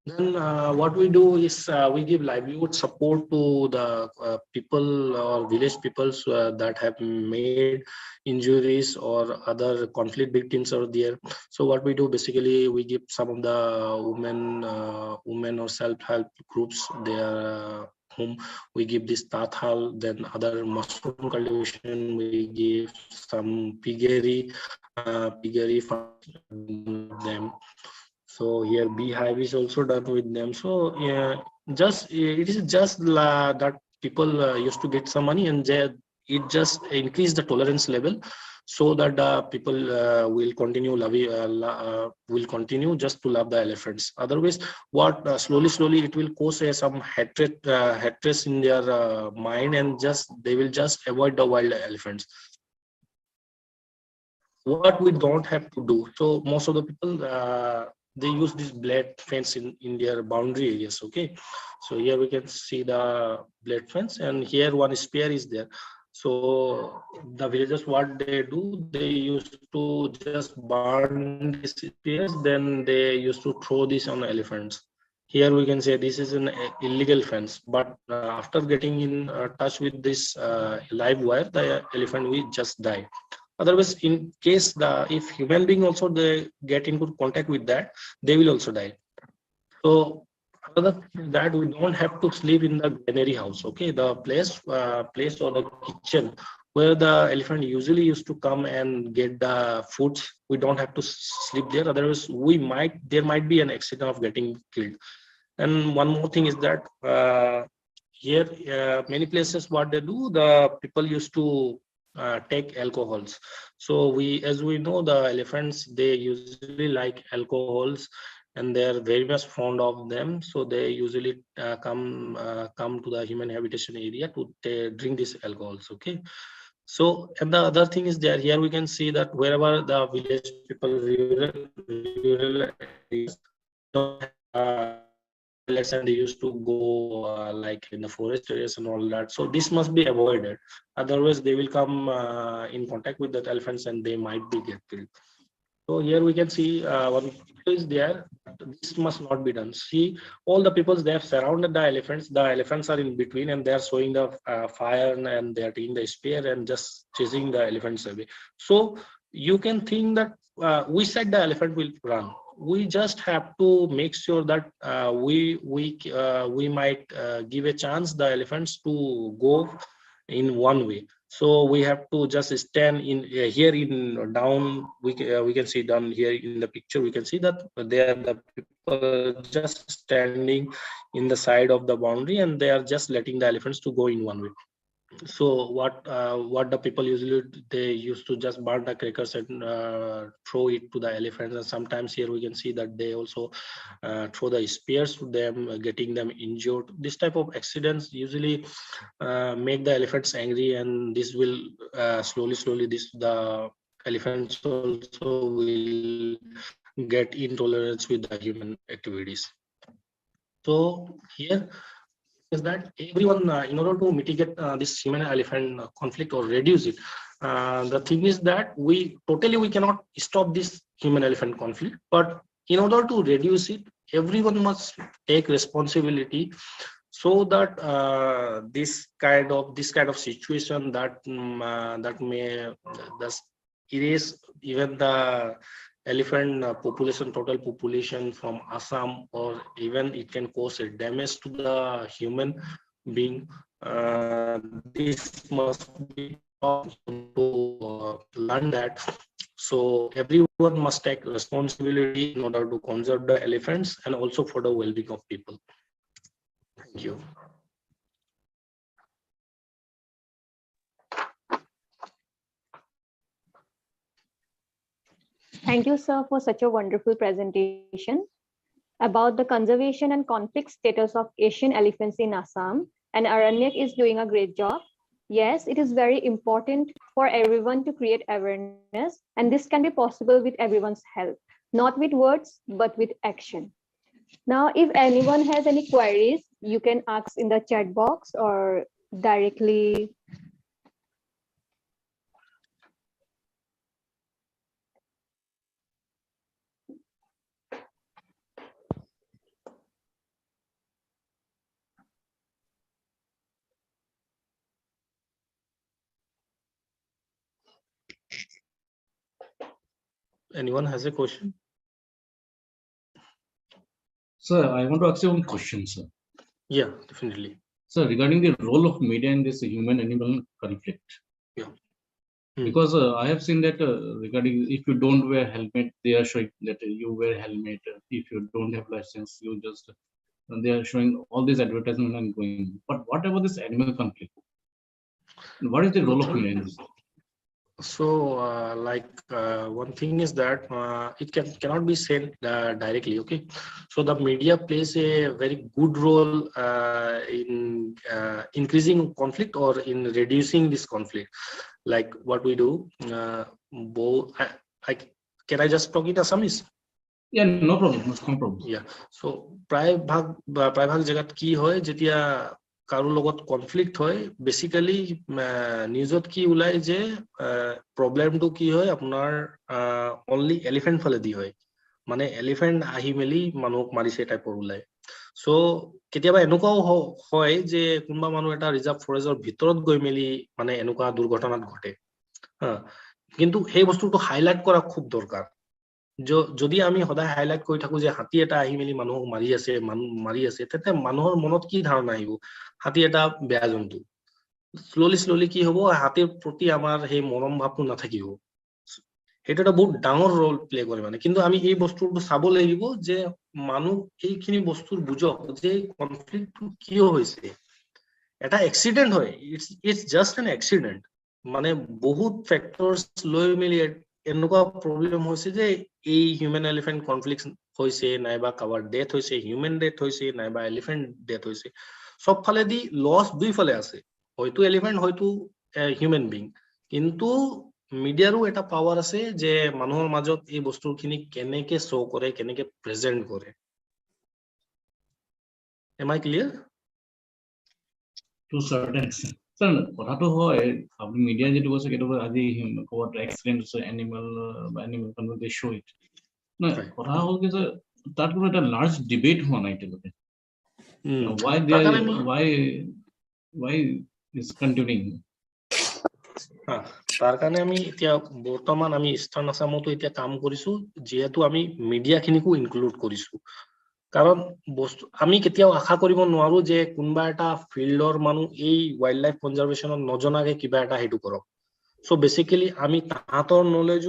Then what we do is we give livelihood support to the people or village peoples that have made injuries or other conflict victims are there. So what we do basically, we give some of the women or self-help groups their whom we give this tathal, then other mushroom cultivation, we give some piggery them. So here beehive is also done with them. So yeah, it is just that people used to get some money, and it just increase the tolerance level, so that people will continue just to love the elephants. Otherwise, what slowly it will cause some hatred in their mind, and they will just avoid the wild elephants. What we don't have to do. So most of the people they use this blade fence in their boundary areas. Okay, so here we can see the blade fence, and here one spear is there. So the villagers, what they do, they used to just burn these spears, then they used to throw this on elephants. Here we can say this is an illegal fence, but after getting in touch with this live wire, the elephant will just die. Otherwise, in case if human being also they get into contact with that, they will also die. So other than that, we don't have to sleep in the granary house. Okay, the place or the kitchen where the elephant usually used to come and get the foods, we don't have to sleep there. Otherwise, there might be an accident of getting killed. And one more thing is that here many places, what they do, the people used to take alcohols. So as we know, the elephants, they usually like alcohols, and they are very much fond of them. So they usually come to the human habitation area to drink these alcohols. Okay. So, and the other thing is that here we can see that wherever the village people, rural areas, and they used to go like in the forest areas and all that. So this must be avoided. Otherwise, they will come in contact with the elephants, and they might be get killed. So here we can see one people is there. This must not be done. See, all the peoples, they have surrounded the elephants. The elephants are in between, and they are showing the fire, and they are taking the spear and just chasing the elephants away. So you can think that we said the elephant will run. We just have to make sure that we might give a chance the elephants to go in one way. So we have to just stand in here in down. We can see down here in the picture. We can see that there the people just standing in the side of the boundary, and they are just letting the elephants to go in one way. So what the people usually, they used to just burn the crackers and throw it to the elephants. And sometimes here we can see that they also throw the spears to them, getting them injured. This type of accidents usually make the elephants angry, and this will slowly the elephants also will get intolerance with the human activities. So here is that everyone, in order to mitigate this human elephant conflict or reduce it, the thing is that we cannot stop this human elephant conflict, but in order to reduce it, everyone must take responsibility, so that this kind of situation that may erase even the elephant population, total population from Assam, or even it can cause a damage to the human being. This must be taught to learn that. So everyone must take responsibility in order to conserve the elephants and also for the well-being of people. Thank you. Thank you, sir, for such a wonderful presentation about the conservation and conflict status of Asian elephants in Assam. And Aranyak is doing a great job. Yes, it is very important for everyone to create awareness, and this can be possible with everyone's help, not with words, but with action. Now, if anyone has any queries, you can ask in the chat box or directly. Anyone has a question? Sir, I want to ask you one question, sir. Yeah, definitely. Sir, regarding the role of media in this human-animal conflict. Yeah. Because I have seen that regarding if you don't wear helmet, they are showing that you wear helmet. If you don't have license, you just they are showing all these advertisements and going. But what about this animal conflict? What is the role of media in this? So, one thing is that it cannot be said directly. Okay, so the media plays a very good role in increasing conflict or in reducing this conflict. Like what we do, can I just talk it Assamese? Yeah, no problem. No problem. Yeah. So প্ৰায়ভাগ জাগাত কি হয় যেতিয়া কাৰো লগত conflict হয় basically নিউজত কি ওলাই যে প্ৰবলেমটো কি হয় আপোনাৰ অনলি এলিফেন্ট ফালে দি হয় মানে এলিফেন্ট আহি মেলি মানুহক মাৰিছে টাইপৰ ওলাই সো কেতিয়াবা এনেকুৱাও হয় যে কোনবা মানুহ এটা ৰিজাৰ্ভ ফৰেষ্টৰ ভিতৰত গৈ মেলি মানে এনেকুৱা দুৰ্ঘটনাত ঘটে কিন্তু সেই বস্তুটো হাইলাইট কৰা খুব দৰকাৰ যদি আমি সদায় হাইলাইট কৰি থাকো যে হাতী এটা আহি মেলি মানুহক মাৰি আছে তেতে মানুহৰ মনত কি ধাৰণা আহিব হাতী এটা বেয়া জন্তু স্লোলি কি হ'ব হাতীৰ প্ৰতি আমাৰ সেই মৰম ভাৱটো নাথাকিব সেইটো এটা বহুত ডাঙৰ ৰোল প্লে কৰে মানে কিন্তু আমি এই বস্তুটো চাব লাগিব যে মানুহ এইখিনি বস্তুৰ বুজক যে কনফ্লিক্টটো কিয় হৈছে এটা এক্সিডেন্ট হয় ইটস জাস্ট এন এক্সিডেন্ট মানে বহুত ফ্যাক্টৰস লৈ মেলি এনেকুৱা প্ৰবলেম হৈছে যে এই হিউম্যান এলিফেন্ট কনফ্লিক্ট হৈছে নাইবা কাৱাৰ ডেথ হৈছে হিউম্যান ডেথ হৈছে নাইবা এলিফেন্ট ডেথ হৈছে সব ফালে দি লস দুই ফালে আছে হয়তো এলিফেন্ট হয়তো হিউম্যান বিং কিন্তু মিডিয়াৰো এটা পাৱাৰ আছে যে মানুহৰ মাজত এই বস্তুখিনি কেনেকে শো কৰে কেনেকে প্ৰেজেন্ট কৰে am I clear to certain extent কথাটো হয় আপনি মিডিয়া যেটো কৈছে কেটো আজি কোৱাট এক্সিডেন্ট হৈছে এনিমেল কনভাৰ দে শো ইট না কথা হ'ল যে তাত কোনো এটা লাৰ্জ ডিবেট হোৱা নাই তেলকে why is continuing তাৰ কাৰণে আমি এতিয়া বৰ্তমান আমি ইষ্টাৰ্ণ আসামতো এতিয়া কাম কৰিছো যেহেতু আমি মিডিয়াখিনিকো ইনক্লুড কৰিছো কাৰণ আমি কেতিয়াও আশা কৰিব নোৱাৰো যে কোনবা এটা ফিল্ডৰ মানুহ এই ওয়াইল্ড লাইফ কনজাৰভেশনত নজনাকে কিবা এটা হেতু কৰক সো বেসিক্যালি আমি তাহাতৰ নলেজ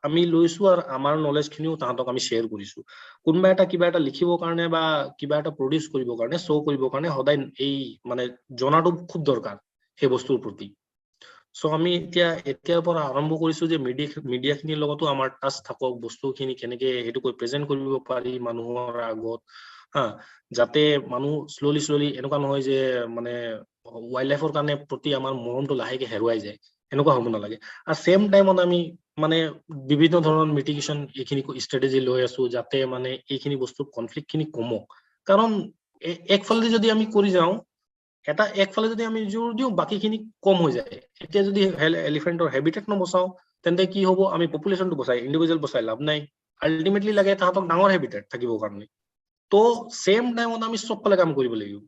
আমি লৈছো আৰু আমাৰ নলেজখিনিও তাহাতক আমি শেয়াৰ কৰিছো কোনবা এটা কিবা এটা লিখিবৰ কাৰণে বা কিবা এটা প্ৰডিউস কৰিবৰ কাৰণে শো কৰিবৰ কাৰণে সদায় এই মানে জনাটো খুব দৰকাৰ সেই বস্তুৰ প্ৰতি সো আমি এতিয়াৰ পৰা আৰম্ভ কৰিছো যে মিডিয়াখিনিৰ লগতো আমাৰ টাচ থাকক বস্তুখিনি কেনেকে হেতু কৈ প্ৰেজেন্ট কৰিব পাৰি মানুহৰ আগত যাতে মানুহ স্লোলি এনেকুৱা নহয় যে মানে ওয়াইল্ড লাইফৰ কাৰণে প্ৰতি আমাৰ মৰমটো লাহেকে হেৰুৱাই যায় এনেকুৱা হ'ব নালাগে আৰু সেম টাইমত আমি মানে বিভিন্ন ধৰণৰ মিটিগেশন এইখিনি ষ্ট্ৰেটেজি লৈ আছো যাতে মানে এইখিনি বস্তু কনফ্লিক্ট খিনি কমক কাৰণ একফালে যদি আমি কৰি যাওঁ এটা একফালে যদি আমি জোৰ দিও বাকিখিনি কম হৈ যায় এতিয়া যদি এলিফেন্টৰ হেবিটেট নবচাও তেন্তে কি হ'ব আমি পপুলেশনটো বচাই ইন্ডিভিজুয়াল বচাই লাভ নাই আলটিমেটলি লাগে তাহাতক ডাঙৰ হেবিটেট থাকিবৰ কাৰণে তো সেম টাইমত আমি সব ফালে কাম কৰিব লাগিব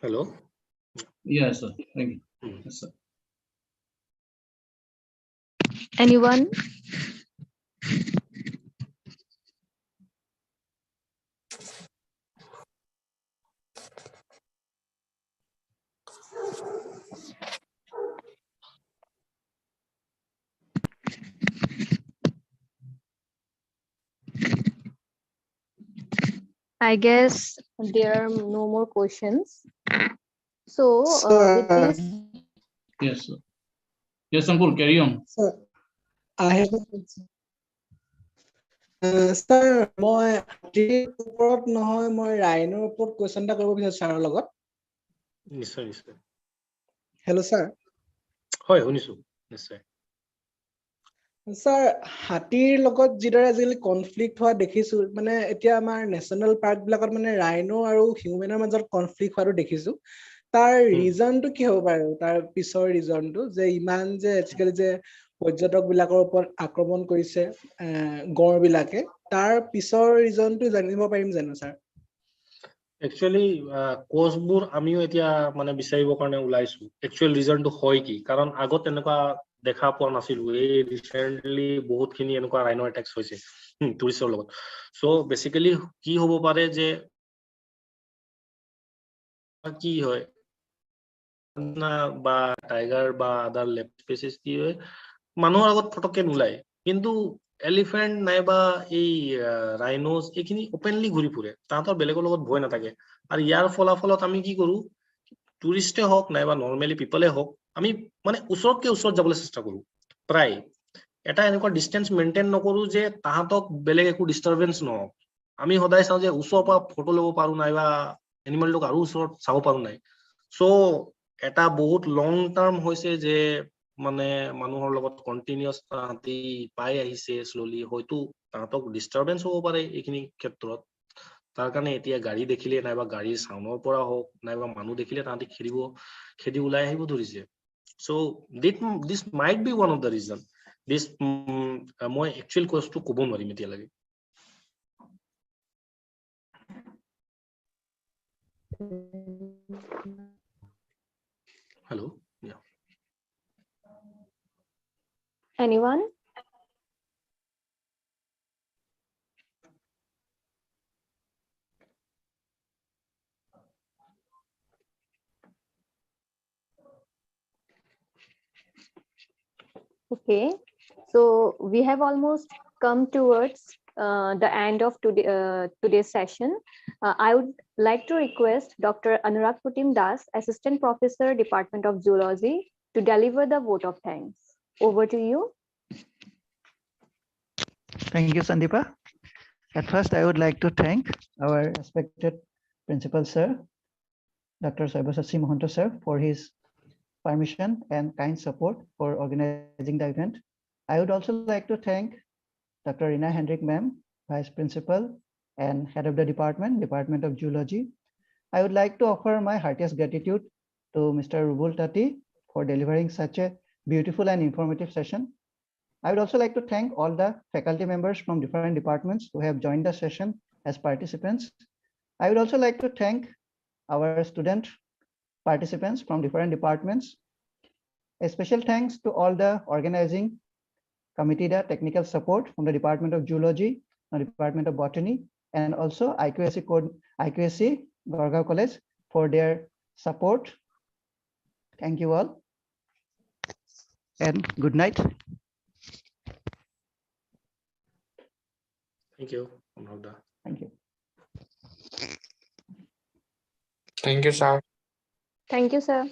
hello' yes sir thank you yes sir Anyone? I guess there are no more questions. So with this, Yes, sir. Yes, Ankul, carry on. Sir, I have a question. Sir, মই হাতীৰ ওপৰত নহয় মই ৰাইনৰ ওপৰত কোৱেশ্চন এটা কৰিব বিচাৰিছো ছাৰৰ লগত। নিশ্চয় নিশ্চয় হেল্ল' ছাৰ। হয় শুনিছো নিশ্চয় ছাৰ, হাতীৰ লগত যিদৰে আজিকালি কনফ্লিক্ট হোৱা দেখিছো, মানে এতিয়া আমাৰ নেশ্যনেল পাৰ্ক বিলাকত মানে ৰাইনো আৰু হিউমেনৰ মাজত কনফ্লিক্ট হোৱাটো দেখিছো। তাৰ ৰিজনটো কি হ'ব পাৰে? তাৰ পিছৰ ৰিজনটো যে ইমান যে আজিকালি যে পৰ্যটক বিলাকৰ ওপৰত আক্ৰমণ কৰিছে গড় বিলাকে, তাৰ পিছৰ ৰিজনটো জানিব পাৰিম জানো ছাৰ? একচুৱেলি কোচবোৰ আমিও এতিয়া মানে বিচাৰিবৰ কাৰণে ওলাইছো একচুৱেল ৰিজনটো হয় কি, কাৰণ আগত তেনেকুৱা দেখা পোৱা নাছিলো। এই ৰিচেণ্টলি বহুতখিনি এনেকুৱা ৰাইনৰ এটেক্স হৈছে টুৰিষ্টৰ লগত। চ' বেচিকেলি কি হ'ব পাৰে যে কি হয় বা টাইগাৰ বা আদাৰ লেপ স্পেচিছ কি হয় মানুহৰ আগত ফটককে নোলায়, কিন্তু এলিফেণ্ট নাইবা এই ৰাইনোজ এইখিনি অপেনলি ঘূৰি ফুৰে, তাহাঁতৰ বেলেগৰ লগত ভয় নাথাকে। আৰু ইয়াৰ ফলাফলত আমি কি কৰো, টুৰিষ্টে হওক নাইবা নৰ্মেলি পিপলে হওক, আমি মানে ওচৰতকে ওচৰত যাবলৈ চেষ্টা কৰো। প্ৰায় এটা এনেকুৱা ডিষ্টেঞ্চ মেইনটেইন নকৰো যে তাহাঁতক বেলেগ একো ডিষ্টাৰবেঞ্চ নহওক। আমি সদায় চাওঁ যে ওচৰৰ পৰা ফটো ল'ব পাৰো নাইবা এনিমেলটোক আৰু ওচৰত চাব পাৰো নাই। চ' এটা বহুত লং টাৰ্ম হৈছে যে মানে মানুহৰ লগত কণ্টিনিউয়াছ তাহাঁতি পাই আহিছে শ্ল'লি, হয়তো তাহাঁতক ডিষ্টাৰবেঞ্চ হ'ব পাৰে এইখিনি ক্ষেত্ৰত। তাৰ কাৰণে এতিয়া গাড়ী দেখিলে নাইবা গাড়ীৰ চাউনৰ পৰা হওক নাইবা মানুহ দেখিলে তাহাঁতি খেদি ওলাই আহিব ধৰিছে। So' this might be one of the reason. This মই একচুৱেল কজটো ক'ব নোৱাৰিম এতিয়ালৈকে। Hello. Yeah. anyone? Okay, so we have almost come towards the end of today's session. I would like to request Dr. Anurag Putim Das, Assistant Professor, Department of Zoology, to deliver the vote of thanks. Over to you. Thank you, Sandeepa. At first, I would like to thank our respected Principal Sir, Dr. Sabyasachi Mohanto Sir, for his permission and kind support for organizing the event. I would also like to thank Dr. Rina Hendrik Ma'am, Vice Principal and Head of the Department of Zoology. I would like to offer my heartiest gratitude to Mr. Rubul Tati for delivering such a beautiful and informative session. I would also like to thank all the faculty members from different departments who have joined the session as participants. I would also like to thank our student participants from different departments. A special thanks to all the organizing committee, the technical support from the Department of Zoology, the Department of Botany, and also IQAC Gorgaon College for their support. Thank you all, and good night. Thank you. Anurag. Thank you. Thank you, sir. Thank you, sir.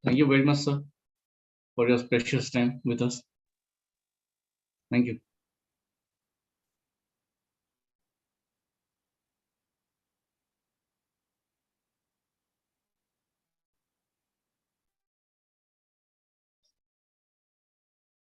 Thank you very much, sir, for your precious time with us. Thank you.